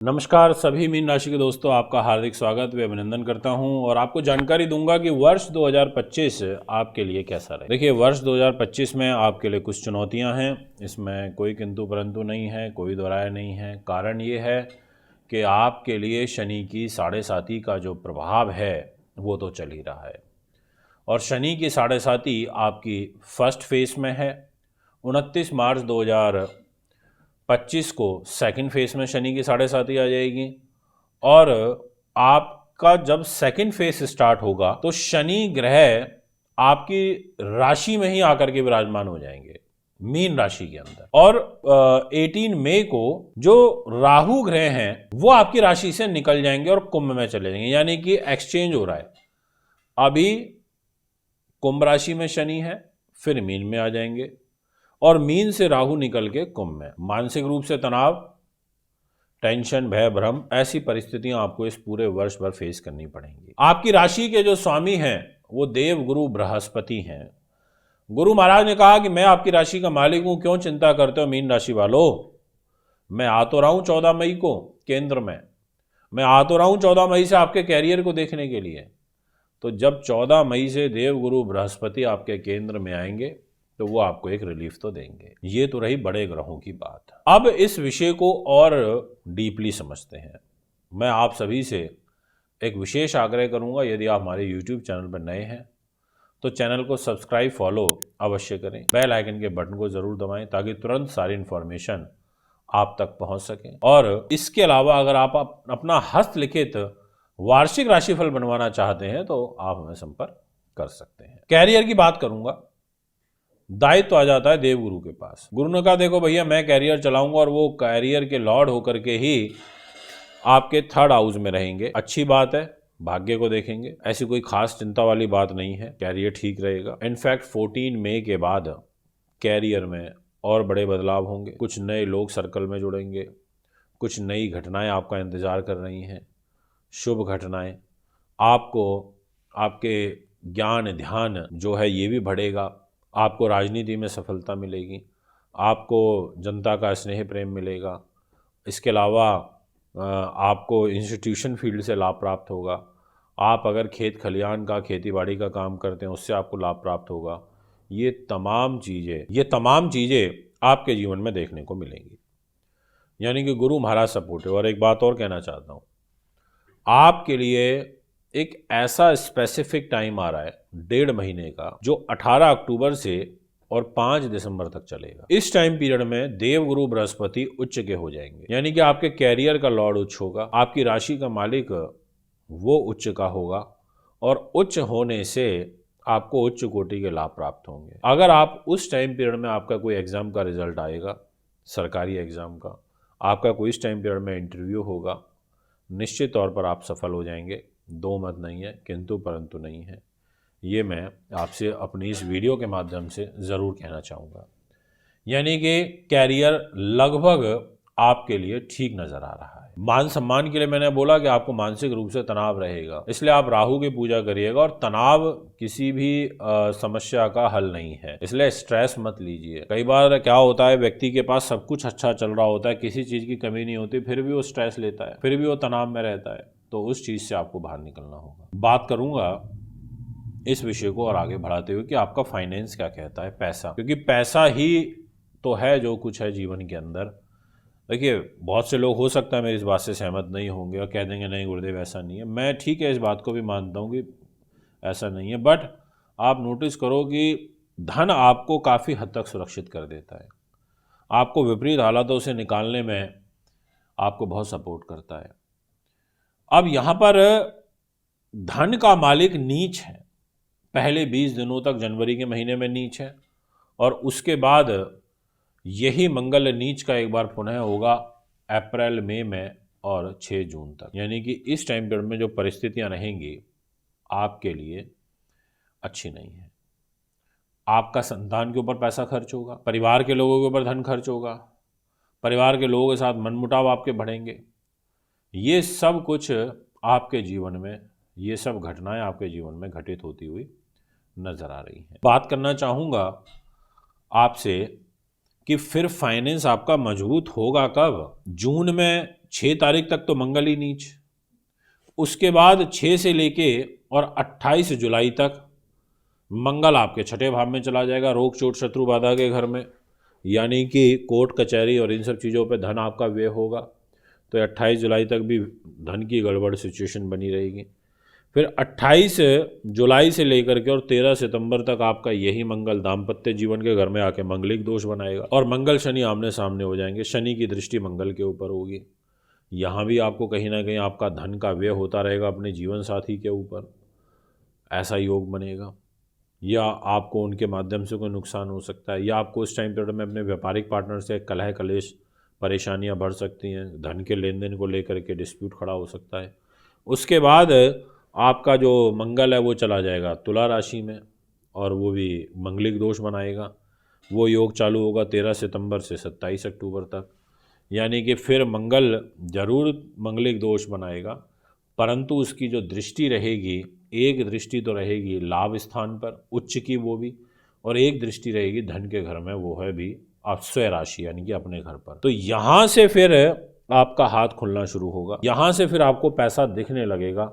नमस्कार सभी मीन राशि के दोस्तों, आपका हार्दिक स्वागत व अभिनंदन करता हूं और आपको जानकारी दूंगा कि वर्ष 2025 आपके लिए कैसा रहे। देखिए, वर्ष 2025 में आपके लिए कुछ चुनौतियां हैं। इसमें कोई किंतु परंतु नहीं है, कोई दो राय नहीं है। कारण ये है कि आपके लिए शनि की 7.5 का जो प्रभाव है वो तो चल ही रहा है और शनि की 7.5 आपकी फर्स्ट फेज में है। 29 मार्च 2025 को सेकंड फेज में शनि की 7.5 आ जाएगी और आपका जब सेकंड फेज स्टार्ट होगा तो शनि ग्रह आपकी राशि में ही आकर के विराजमान हो जाएंगे, मीन राशि के अंदर। और 18 मई को जो राहु ग्रह हैं वो आपकी राशि से निकल जाएंगे और कुंभ में चले जाएंगे, यानी कि एक्सचेंज हो रहा है। अभी कुंभ राशि में शनि है, फिर मीन में आ जाएंगे और मीन से राहु निकल के कुंभ में। मानसिक रूप से तनाव, टेंशन, भय, भ्रम, ऐसी परिस्थितियां आपको इस पूरे वर्ष भर फेस करनी पड़ेंगी। आपकी राशि के जो स्वामी हैं वो देव गुरु बृहस्पति हैं। गुरु महाराज ने कहा कि मैं आपकी राशि का मालिक हूं, क्यों चिंता करते हो मीन राशि वालों। मैं आ तो रहा हूं 14 मई को केंद्र में, मैं आ तो रहा हूं 14 मई से आपके कैरियर को देखने के लिए। तो जब 14 मई से देव गुरु बृहस्पति आपके केंद्र में आएंगे तो वो आपको एक रिलीफ तो देंगे। ये तो रही बड़े ग्रहों की बात। अब इस विषय को और डीपली समझते हैं। मैं आप सभी से एक विशेष आग्रह करूंगा, यदि आप हमारे YouTube चैनल पर नए हैं तो चैनल को सब्सक्राइब, फॉलो अवश्य करें। बेल आइकन के बटन को जरूर दबाएं ताकि तुरंत सारी इन्फॉर्मेशन आप तक पहुंच सके। और इसके अलावा अगर आप अपना हस्तलिखित वार्षिक राशिफल बनवाना चाहते हैं तो आप हमें संपर्क कर सकते हैं। कैरियर की बात करूंगा, दायित्व आ जाता है देवगुरु के पास। गुरु ने कहा देखो भैया, मैं कैरियर चलाऊंगा और वो कैरियर के लॉर्ड होकर के ही आपके थर्ड हाउस में रहेंगे। अच्छी बात है, भाग्य को देखेंगे, ऐसी कोई खास चिंता वाली बात नहीं है, कैरियर ठीक रहेगा। इनफैक्ट 14 मई के बाद कैरियर में और बड़े बदलाव होंगे। कुछ नए लोग सर्कल में जुड़ेंगे, कुछ नई घटनाएं आपका इंतजार कर रही हैं, शुभ घटनाएं। आपको आपके ज्ञान ध्यान जो है ये भी बढ़ेगा, आपको राजनीति में सफलता मिलेगी, आपको जनता का स्नेह प्रेम मिलेगा। इसके अलावा आपको इंस्टीट्यूशन फील्ड से लाभ प्राप्त होगा। आप अगर खेत खलियान का, खेती बाड़ी का काम करते हैं उससे आपको लाभ प्राप्त होगा। ये तमाम चीज़ें आपके जीवन में देखने को मिलेंगी, यानी कि गुरु महाराज सपोर्टिव। और एक बात और कहना चाहता हूँ, आपके लिए एक ऐसा स्पेसिफिक टाइम आ रहा है 1.5 महीने का, जो 18 अक्टूबर से और 5 दिसंबर तक चलेगा। इस टाइम पीरियड में देव गुरु बृहस्पति उच्च के हो जाएंगे, यानी कि आपके कैरियर का लॉर्ड उच्च होगा, आपकी राशि का मालिक वो उच्च का होगा और उच्च होने से आपको उच्च कोटि के लाभ प्राप्त होंगे। अगर आप उस टाइम पीरियड में आपका कोई एग्जाम का रिजल्ट आएगा, सरकारी एग्जाम का, आपका कोई इस टाइम पीरियड में इंटरव्यू होगा, निश्चित तौर पर आप सफल हो जाएंगे। दो मत नहीं है, किंतु परंतु नहीं है। ये मैं आपसे अपनी इस वीडियो के माध्यम से ज़रूर कहना चाहूँगा। यानी कि कैरियर लगभग आपके लिए ठीक नज़र आ रहा है। मान सम्मान के लिए मैंने बोला कि आपको मानसिक रूप से तनाव रहेगा, इसलिए आप राहु की पूजा करिएगा। और तनाव किसी भी समस्या का हल नहीं है, इसलिए स्ट्रेस मत लीजिए। कई बार क्या होता है, व्यक्ति के पास सब कुछ अच्छा चल रहा होता है, किसी चीज़ की कमी नहीं होती, फिर भी वो स्ट्रेस लेता है, फिर भी वो तनाव में रहता है। तो उस चीज़ से आपको बाहर निकलना होगा। बात करूँगा इस विषय को और आगे बढ़ाते हुए कि आपका फाइनेंस क्या कहता है, पैसा, क्योंकि पैसा ही तो है जो कुछ है जीवन के अंदर। देखिए, बहुत से लोग हो सकता है मेरी इस बात से सहमत नहीं होंगे और कह देंगे नहीं गुरुदेव ऐसा नहीं है। मैं ठीक है, इस बात को भी मानता हूँ कि ऐसा नहीं है, बट आप नोटिस करो कि धन आपको काफ़ी हद तक सुरक्षित कर देता है, आपको विपरीत हालातों से निकालने में आपको बहुत सपोर्ट करता है। अब यहाँ पर धन का मालिक नीच है, पहले 20 दिनों तक जनवरी के महीने में नीच है और उसके बाद यही मंगल नीच का एक बार पुनः होगा अप्रैल मई में और 6 जून तक। यानी कि इस टाइम पीरियड में जो परिस्थितियां रहेंगी आपके लिए अच्छी नहीं है। आपका संतान के ऊपर पैसा खर्च होगा, परिवार के लोगों के ऊपर धन खर्च होगा, परिवार के लोगों के साथ मनमुटाव आपके बढ़ेंगे। ये सब कुछ आपके जीवन में, ये सब घटनाएं आपके जीवन में घटित होती हुई नजर आ रही हैं। बात करना चाहूँगा आपसे कि फिर फाइनेंस आपका मजबूत होगा कब। जून में 6 तारीख तक तो मंगल ही नीच, उसके बाद 6 से लेके और 28 जुलाई तक मंगल आपके छठे भाव में चला जाएगा, रोग चोट शत्रु बाधा के घर में, यानी कि कोर्ट कचहरी और इन सब चीज़ों पे धन आपका व्यय होगा। तो 28 जुलाई तक भी धन की गड़बड़ सिचुएशन बनी रहेगी। फिर 28 जुलाई से लेकर के और 13 सितंबर तक आपका यही मंगल दाम्पत्य जीवन के घर में आके मंगलिक दोष बनाएगा और मंगल शनि आमने सामने हो जाएंगे। शनि की दृष्टि मंगल के ऊपर होगी, यहाँ भी आपको कहीं ना कहीं आपका धन का व्यय होता रहेगा अपने जीवन साथी के ऊपर, ऐसा योग बनेगा। या आपको उनके माध्यम से कोई नुकसान हो सकता है, या आपको उस टाइम पीरियड में अपने व्यापारिक पार्टनर से कलह कलेश परेशानियां बढ़ सकती हैं, धन के लेन देन को लेकर के डिस्प्यूट खड़ा हो सकता है। उसके बाद आपका जो मंगल है वो चला जाएगा तुला राशि में और वो भी मंगलिक दोष बनाएगा। वो योग चालू होगा 13 सितंबर से 27 अक्टूबर तक, यानी कि फिर मंगल जरूर मंगलिक दोष बनाएगा, परंतु उसकी जो दृष्टि रहेगी, एक दृष्टि तो रहेगी लाभ स्थान पर उच्च की वो भी, और एक दृष्टि रहेगी धन के घर में, वो है भी स्वयं राशि यानी कि अपने घर पर। तो यहाँ से फिर आपका हाथ खुलना शुरू होगा, यहाँ से फिर आपको पैसा दिखने लगेगा,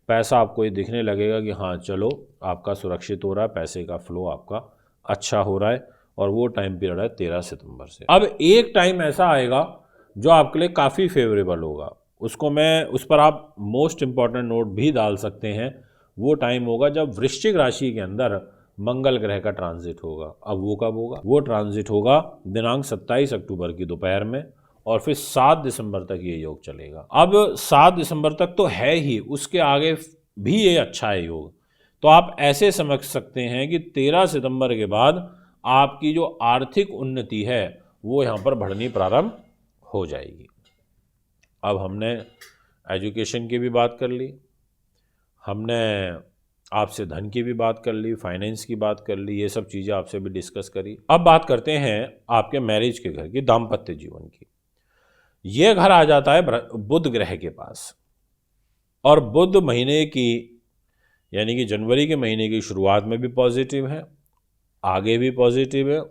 पैसा आपको ये दिखने लगेगा कि हाँ चलो आपका सुरक्षित हो रहा है, पैसे का फ्लो आपका अच्छा हो रहा है, और वो टाइम पीरियड है 13 सितंबर से। अब एक टाइम ऐसा आएगा जो आपके लिए काफ़ी फेवरेबल होगा, उसको मैं उस पर आप मोस्ट इम्पॉर्टेंट नोट भी डाल सकते हैं। वो टाइम होगा जब वृश्चिक राशि के अंदर मंगल ग्रह का ट्रांजिट होगा। अब वो कब होगा? वो ट्रांजिट होगा दिनांक 27 अक्टूबर की दोपहर में, और फिर 7 दिसंबर तक ये योग चलेगा। अब 7 दिसंबर तक तो है ही, उसके आगे भी ये अच्छा है योग। तो आप ऐसे समझ सकते हैं कि 13 सितंबर के बाद आपकी जो आर्थिक उन्नति है वो यहाँ पर बढ़नी प्रारंभ हो जाएगी। अब हमने एजुकेशन की भी बात कर ली, हमने आपसे धन की भी बात कर ली, फाइनेंस की बात कर ली, ये सब चीज़ें आपसे भी डिस्कस करी। अब बात करते हैं आपके मैरिज के घर की, दाम्पत्य जीवन की। ये घर आ जाता है बुध ग्रह के पास, और बुध महीने की यानी कि जनवरी के महीने की शुरुआत में भी पॉजिटिव है, आगे भी पॉजिटिव है,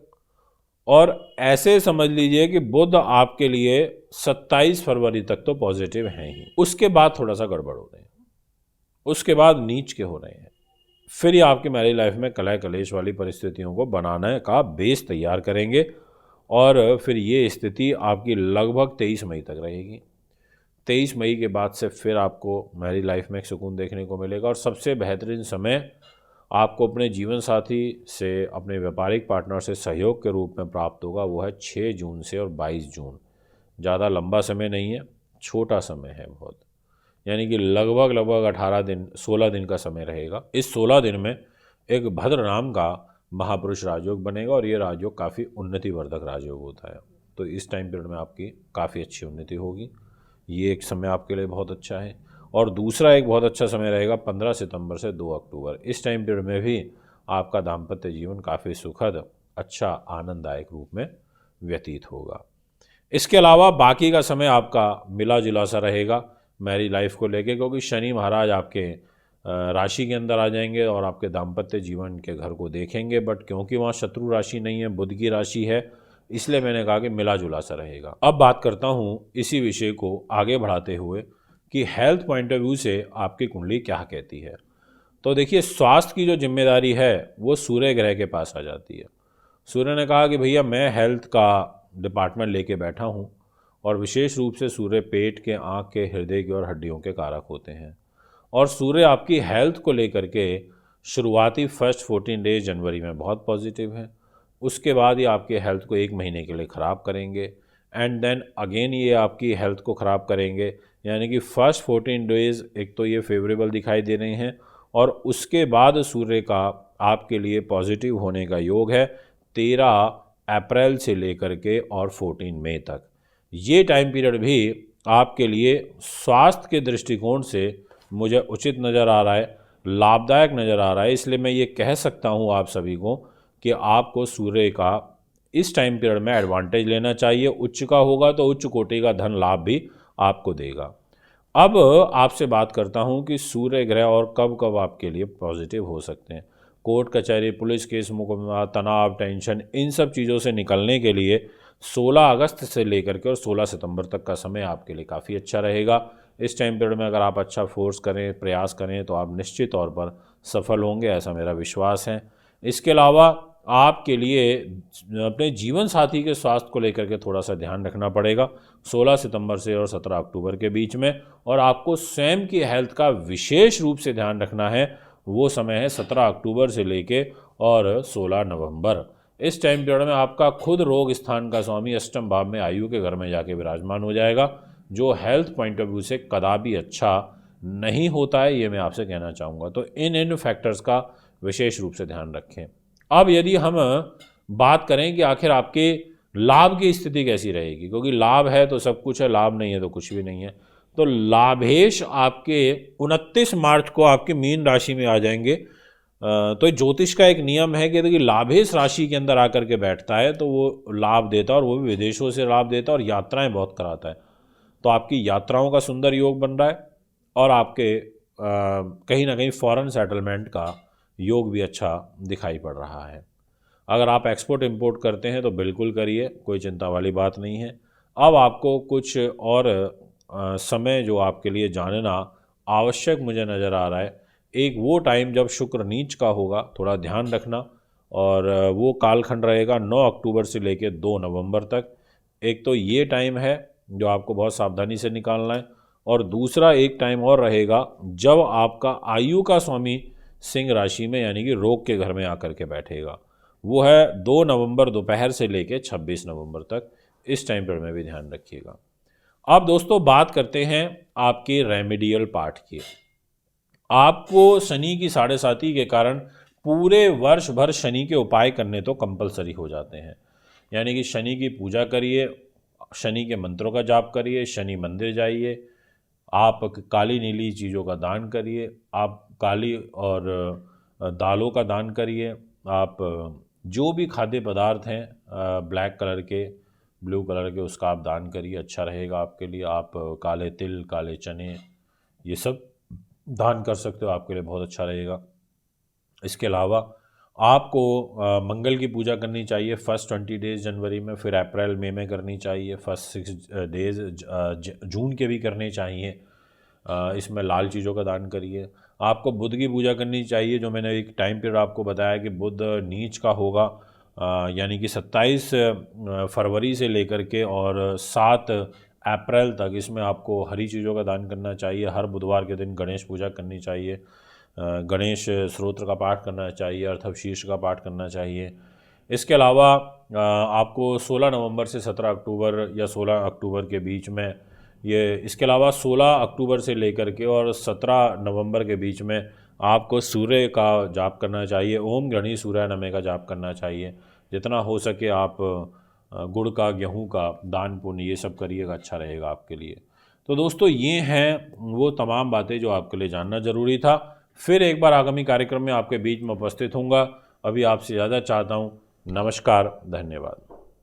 और ऐसे समझ लीजिए कि बुध आपके लिए 27 फरवरी तक तो पॉजिटिव हैं ही। उसके बाद थोड़ा सा गड़बड़ हो रहे हैं, उसके बाद नीच के हो रहे हैं। फिर ये आपकी मैरिज लाइफ में कलह कलेश वाली परिस्थितियों को बनाने का बेस तैयार करेंगे, और फिर ये स्थिति आपकी लगभग 23 मई तक रहेगी। 23 मई के बाद से फिर आपको मैरिज लाइफ में एक सुकून देखने को मिलेगा, और सबसे बेहतरीन समय आपको अपने जीवन साथी से, अपने व्यापारिक पार्टनर से सहयोग के रूप में प्राप्त होगा, वो है 6 जून से और 22 जून। ज़्यादा लंबा समय नहीं है, छोटा समय है बहुत, यानी कि लगभग 18 दिन 16 दिन का समय रहेगा। इस 16 दिन में एक भद्र नाम का महापुरुष राजयोग बनेगा, और ये राजयोग काफ़ी उन्नतिवर्धक राजयोग होता है। तो इस टाइम पीरियड में आपकी काफ़ी अच्छी उन्नति होगी, ये एक समय आपके लिए बहुत अच्छा है। और दूसरा एक बहुत अच्छा समय रहेगा 15 सितंबर से 2 अक्टूबर। इस टाइम पीरियड में भी आपका दाम्पत्य जीवन काफ़ी सुखद, अच्छा, आनंददायक रूप में व्यतीत होगा। इसके अलावा बाकी का समय आपका मिला जुला सा रहेगा मैरिज लाइफ को लेके, क्योंकि शनि महाराज आपके राशि के अंदर आ जाएंगे और आपके दाम्पत्य जीवन के घर को देखेंगे। बट क्योंकि वहाँ शत्रु राशि नहीं है, बुध की राशि है, इसलिए मैंने कहा कि मिला जुला सा रहेगा। अब बात करता हूँ इसी विषय को आगे बढ़ाते हुए कि हेल्थ पॉइंट ऑफ व्यू से आपकी कुंडली क्या कहती है। तो देखिए, स्वास्थ्य की जो जिम्मेदारी है वो सूर्य ग्रह के पास आ जाती है। सूर्य ने कहा कि भैया मैं हेल्थ का डिपार्टमेंट लेके बैठा हूँ, और विशेष रूप से सूर्य पेट के, आँख के, हृदय के और हड्डियों के कारक होते हैं। और सूर्य आपकी हेल्थ को लेकर के शुरुआती फर्स्ट 14 डेज जनवरी में बहुत पॉजिटिव है, उसके बाद ये आपके हेल्थ को 1 महीने के लिए ख़राब करेंगे, एंड देन अगेन ये आपकी हेल्थ को ख़राब करेंगे। यानी कि फर्स्ट 14 डेज एक तो ये फेवरेबल दिखाई दे रहे हैं, और उसके बाद सूर्य का आपके लिए पॉजिटिव होने का योग है 13 अप्रैल से लेकर के और 14 मई तक। ये टाइम पीरियड भी आपके लिए स्वास्थ्य के दृष्टिकोण से मुझे उचित नज़र आ रहा है, लाभदायक नज़र आ रहा है। इसलिए मैं ये कह सकता हूँ आप सभी को कि आपको सूर्य का इस टाइम पीरियड में एडवांटेज लेना चाहिए। उच्च का होगा तो उच्च कोटि का धन लाभ भी आपको देगा। अब आपसे बात करता हूँ कि सूर्य ग्रह और कब कब आपके लिए पॉजिटिव हो सकते हैं। कोर्ट कचहरी, पुलिस केस, मुकदमा, तनाव, टेंशन, इन सब चीज़ों से निकलने के लिए 16 अगस्त से लेकर के और 16 सितंबर तक का समय आपके लिए काफ़ी अच्छा रहेगा। इस टाइम पीरियड में अगर आप अच्छा फोर्स करें, प्रयास करें, तो आप निश्चित तौर पर सफल होंगे, ऐसा मेरा विश्वास है। इसके अलावा आपके लिए अपने जीवन साथी के स्वास्थ्य को लेकर के थोड़ा सा ध्यान रखना पड़ेगा 16 सितंबर से और 17 अक्टूबर के बीच में, और आपको स्वयं की हेल्थ का विशेष रूप से ध्यान रखना है। वो समय है 17 अक्टूबर से लेके और 16 नवंबर। इस टाइम पीरियड में आपका खुद रोग स्थान का स्वामी अष्टम भाव में आयु के घर में जाके विराजमान हो जाएगा, जो हेल्थ पॉइंट ऑफ व्यू से कदापि अच्छा नहीं होता है, ये मैं आपसे कहना चाहूँगा। तो इन फैक्टर्स का विशेष रूप से ध्यान रखें। अब यदि हम बात करें कि आखिर आपके लाभ की स्थिति कैसी रहेगी, क्योंकि लाभ है तो सब कुछ है, लाभ नहीं है तो कुछ भी नहीं है। तो लाभेश आपके 29 मार्च को आपके मीन राशि में आ जाएंगे। तो ज्योतिष का एक नियम है कि यदि लाभेश राशि के अंदर आकर के बैठता है तो वो लाभ देता है, और वो भी विदेशों से लाभ देता है और यात्राएं बहुत कराता है। तो आपकी यात्राओं का सुंदर योग बन रहा है, और आपके कहीं ना कहीं फॉरेन सेटलमेंट का योग भी अच्छा दिखाई पड़ रहा है। अगर आप एक्सपोर्ट इंपोर्ट करते हैं तो बिल्कुल करिए, कोई चिंता वाली बात नहीं है। अब आपको कुछ और समय जो आपके लिए जानना आवश्यक मुझे नज़र आ रहा है, एक वो टाइम जब शुक्र नीच का होगा, थोड़ा ध्यान रखना। और वो कालखंड रहेगा 9 अक्टूबर से लेकर 2 नवंबर तक। एक तो ये टाइम है जो आपको बहुत सावधानी से निकालना है, और दूसरा एक टाइम और रहेगा जब आपका आयु का स्वामी सिंह राशि में यानी कि रोग के घर में आकर के बैठेगा। वो है 2 नवंबर दोपहर से लेकर 26 नवंबर तक। इस टाइम पर में भी ध्यान रखिएगा। अब दोस्तों बात करते हैं आपके रेमेडियल पार्ट की। आपको शनि की साढ़ेसाती के कारण पूरे वर्ष भर शनि के उपाय करने तो कंपलसरी हो जाते हैं, यानी कि शनि की पूजा करिए, शनि के मंत्रों का जाप करिए, शनि मंदिर जाइए, आप काली नीली चीज़ों का दान करिए, आप काली और दालों का दान करिए, आप जो भी खाद्य पदार्थ हैं ब्लैक कलर के, ब्लू कलर के, उसका आप दान करिए, अच्छा रहेगा आपके लिए। आप काले तिल, काले चने, ये सब दान कर सकते हो, आपके लिए बहुत अच्छा रहेगा। इसके अलावा आपको मंगल की पूजा करनी चाहिए फर्स्ट 20 डेज जनवरी में, फिर अप्रैल मई में करनी चाहिए, फर्स्ट 6 डेज जून के भी करने चाहिए। इसमें लाल चीज़ों का दान करिए। आपको बुध की पूजा करनी चाहिए, जो मैंने एक टाइम पीरियड आपको बताया कि बुध नीच का होगा, यानी कि 27 फरवरी से लेकर के और 7 अप्रैल तक। इसमें आपको हरी चीज़ों का दान करना चाहिए। हर बुधवार के दिन गणेश पूजा करनी चाहिए, गणेश स्तोत्र का पाठ करना चाहिए, अर्थवशीर्ष का पाठ करना चाहिए। इसके अलावा आपको 16 नवंबर से 17 अक्टूबर या 16 अक्टूबर के बीच में इसके अलावा 16 अक्टूबर से लेकर के और 17 नवंबर के बीच में आपको सूर्य का जाप करना चाहिए, ओम गणी सूर्य नमः का जाप करना चाहिए। जितना हो सके आप गुड़ का, गेहूं का दान पुण्य ये सब करिएगा, अच्छा रहेगा आपके लिए। तो दोस्तों ये हैं वो तमाम बातें जो आपके लिए जानना ज़रूरी था। फिर एक बार आगामी कार्यक्रम में आपके बीच में उपस्थित होऊंगा। अभी आपसे ज़्यादा चाहता हूँ। नमस्कार, धन्यवाद।